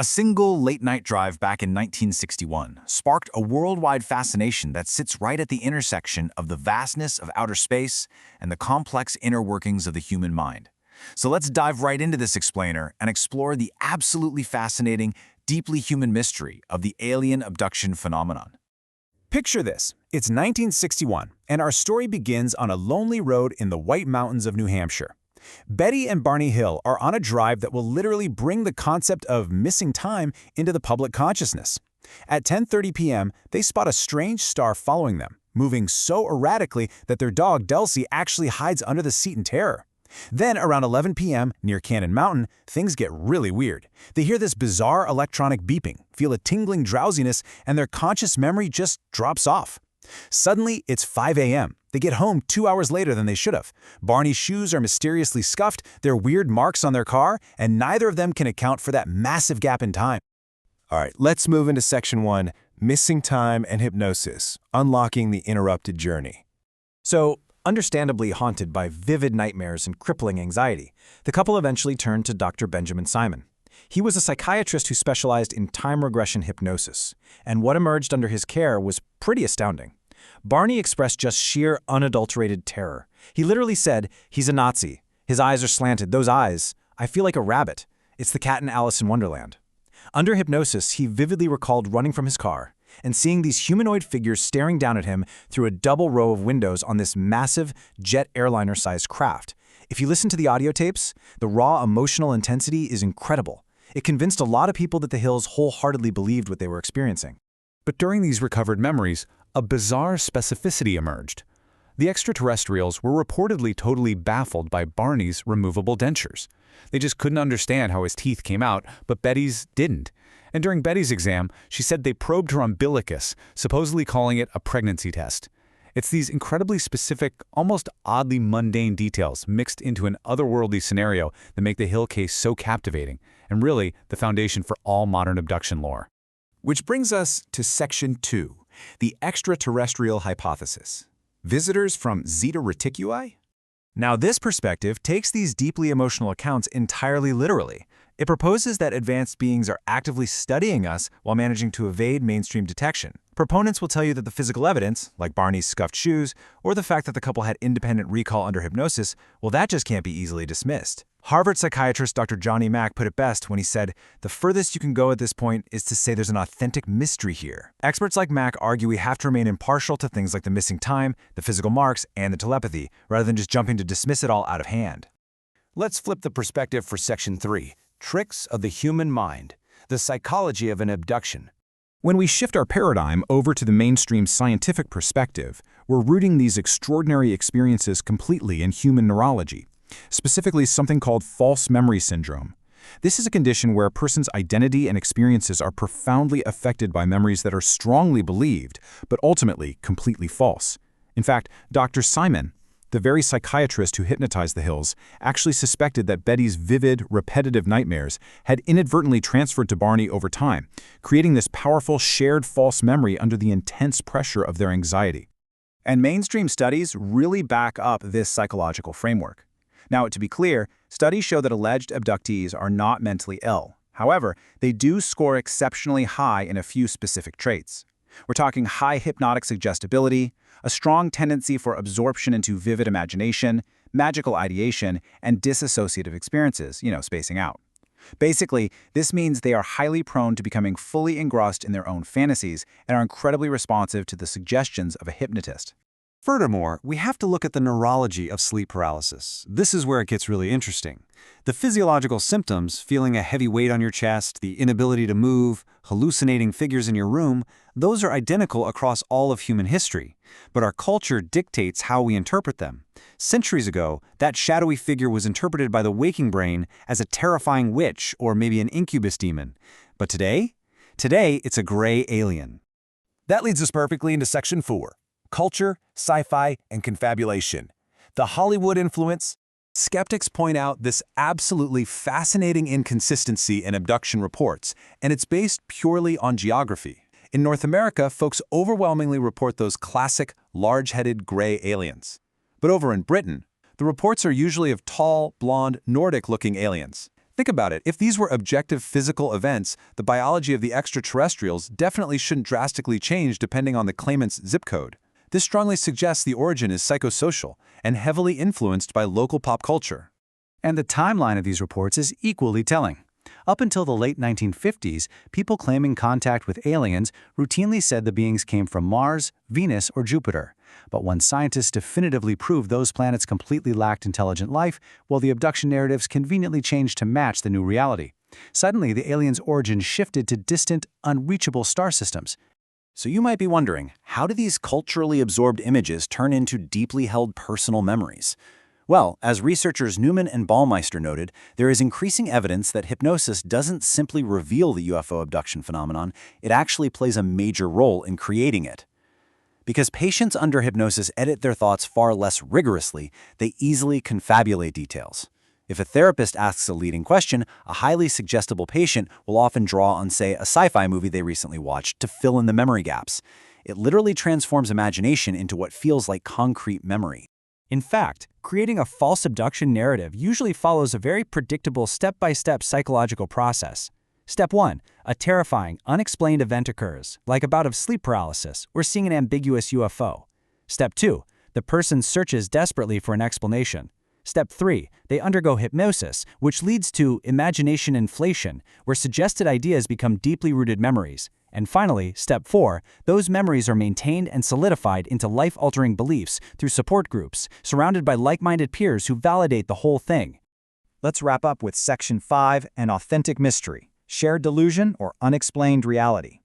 A single late-night drive back in 1961 sparked a worldwide fascination that sits right at the intersection of the vastness of outer space and the complex inner workings of the human mind. So let's dive right into this explainer and explore the absolutely fascinating, deeply human mystery of the alien abduction phenomenon. Picture this. It's 1961, and our story begins on a lonely road in the White Mountains of New Hampshire. Betty and Barney Hill are on a drive that will literally bring the concept of missing time into the public consciousness. At 10:30 p.m., they spot a strange star following them, moving so erratically that their dog Delcy actually hides under the seat in terror. Then, around 11 p.m., near Cannon Mountain, things get really weird. They hear this bizarre electronic beeping, feel a tingling drowsiness, and their conscious memory just drops off. Suddenly, it's 5 a.m. They get home 2 hours later than they should have. Barney's shoes are mysteriously scuffed, there are weird marks on their car, and neither of them can account for that massive gap in time. All right, let's move into Section 1, Missing Time and Hypnosis, Unlocking the Interrupted Journey. So, understandably haunted by vivid nightmares and crippling anxiety, the couple eventually turned to Dr. Benjamin Simon. He was a psychiatrist who specialized in time regression hypnosis, and what emerged under his care was pretty astounding. Barney expressed just sheer, unadulterated terror. He literally said, "He's a Nazi. His eyes are slanted. Those eyes. I feel like a rabbit. It's the cat in Alice in Wonderland." Under hypnosis, he vividly recalled running from his car and seeing these humanoid figures staring down at him through a double row of windows on this massive jet airliner-sized craft. If you listen to the audio tapes, the raw emotional intensity is incredible. It convinced a lot of people that the Hills wholeheartedly believed what they were experiencing. But during these recovered memories, a bizarre specificity emerged. The extraterrestrials were reportedly totally baffled by Barney's removable dentures. They just couldn't understand how his teeth came out, but Betty's didn't. And during Betty's exam, she said they probed her umbilicus, supposedly calling it a pregnancy test. It's these incredibly specific, almost oddly mundane details mixed into an otherworldly scenario that make the Hill case so captivating, and really the foundation for all modern abduction lore. Which brings us to Section 2, the extraterrestrial hypothesis. Visitors from Zeta Reticuli? Now, this perspective takes these deeply emotional accounts entirely literally. It proposes that advanced beings are actively studying us while managing to evade mainstream detection. Proponents will tell you that the physical evidence, like Barney's scuffed shoes, or the fact that the couple had independent recall under hypnosis, well, that just can't be easily dismissed. Harvard psychiatrist Dr. Johnny Mack put it best when he said, "The furthest you can go at this point is to say there's an authentic mystery here." Experts like Mack argue we have to remain impartial to things like the missing time, the physical marks, and the telepathy, rather than just jumping to dismiss it all out of hand. Let's flip the perspective for Section 3, Tricks of the Human Mind, the Psychology of an Abduction. When we shift our paradigm over to the mainstream scientific perspective, we're rooting these extraordinary experiences completely in human neurology, specifically something called false memory syndrome. This is a condition where a person's identity and experiences are profoundly affected by memories that are strongly believed, but ultimately completely false. In fact, Dr. Simon, the very psychiatrist who hypnotized the Hills, actually suspected that Betty's vivid, repetitive nightmares had inadvertently transferred to Barney over time, creating this powerful shared false memory under the intense pressure of their anxiety. And mainstream studies really back up this psychological framework. Now, to be clear, studies show that alleged abductees are not mentally ill. However, they do score exceptionally high in a few specific traits. We're talking high hypnotic suggestibility, a strong tendency for absorption into vivid imagination, magical ideation, and disassociative experiences, spacing out. Basically, this means they are highly prone to becoming fully engrossed in their own fantasies and are incredibly responsive to the suggestions of a hypnotist. Furthermore, we have to look at the neurology of sleep paralysis. This is where it gets really interesting. The physiological symptoms, feeling a heavy weight on your chest, the inability to move, hallucinating figures in your room, those are identical across all of human history. But our culture dictates how we interpret them. Centuries ago, that shadowy figure was interpreted by the waking brain as a terrifying witch or maybe an incubus demon. But today? Today, it's a gray alien. That leads us perfectly into Section 4. Culture, sci-fi, and confabulation. The Hollywood influence. Skeptics point out this absolutely fascinating inconsistency in abduction reports, and it's based purely on geography. In North America, folks overwhelmingly report those classic, large-headed gray aliens. But over in Britain, the reports are usually of tall, blonde, Nordic-looking aliens. Think about it. If these were objective physical events, the biology of the extraterrestrials definitely shouldn't drastically change depending on the claimant's zip code. This strongly suggests the origin is psychosocial and heavily influenced by local pop culture. And the timeline of these reports is equally telling. Up until the late 1950s, people claiming contact with aliens routinely said the beings came from Mars, Venus, or Jupiter. But when scientists definitively proved those planets completely lacked intelligent life, well, the abduction narratives conveniently changed to match the new reality. Suddenly, the aliens' origin shifted to distant, unreachable star systems. So you might be wondering, how do these culturally absorbed images turn into deeply held personal memories? Well, as researchers Newman and Baumeister noted, there is increasing evidence that hypnosis doesn't simply reveal the UFO abduction phenomenon, it actually plays a major role in creating it. Because patients under hypnosis edit their thoughts far less rigorously, they easily confabulate details. If a therapist asks a leading question, a highly suggestible patient will often draw on, say, a sci-fi movie they recently watched to fill in the memory gaps. It literally transforms imagination into what feels like concrete memory. In fact, creating a false abduction narrative usually follows a very predictable step-by-step psychological process. Step 1. A terrifying, unexplained event occurs, like a bout of sleep paralysis or seeing an ambiguous UFO. Step 2. The person searches desperately for an explanation. Step 3. They undergo hypnosis, which leads to imagination inflation, where suggested ideas become deeply rooted memories. And finally, Step 4. Those memories are maintained and solidified into life-altering beliefs through support groups, surrounded by like-minded peers who validate the whole thing. Let's wrap up with Section 5, an authentic mystery, shared delusion or unexplained reality.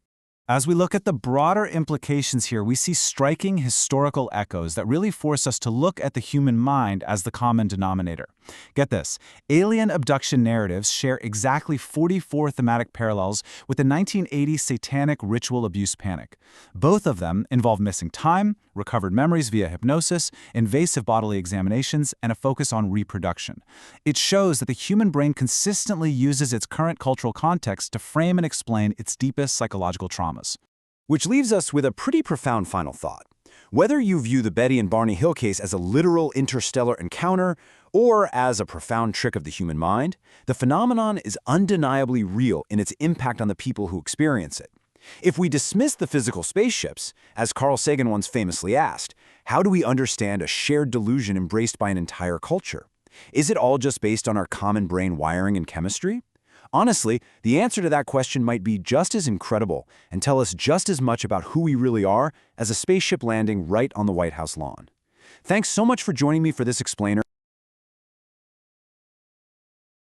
As we look at the broader implications here, we see striking historical echoes that really force us to look at the human mind as the common denominator. Get this, alien abduction narratives share exactly 44 thematic parallels with the 1980 satanic ritual abuse panic. Both of them involve missing time, recovered memories via hypnosis, invasive bodily examinations, and a focus on reproduction. It shows that the human brain consistently uses its current cultural context to frame and explain its deepest psychological traumas. Which leaves us with a pretty profound final thought. Whether you view the Betty and Barney Hill case as a literal interstellar encounter or as a profound trick of the human mind, the phenomenon is undeniably real in its impact on the people who experience it. If we dismiss the physical spaceships, as Carl Sagan once famously asked, how do we understand a shared delusion embraced by an entire culture? Is it all just based on our common brain wiring and chemistry? Honestly, the answer to that question might be just as incredible and tell us just as much about who we really are as a spaceship landing right on the White House lawn. Thanks so much for joining me for this explainer.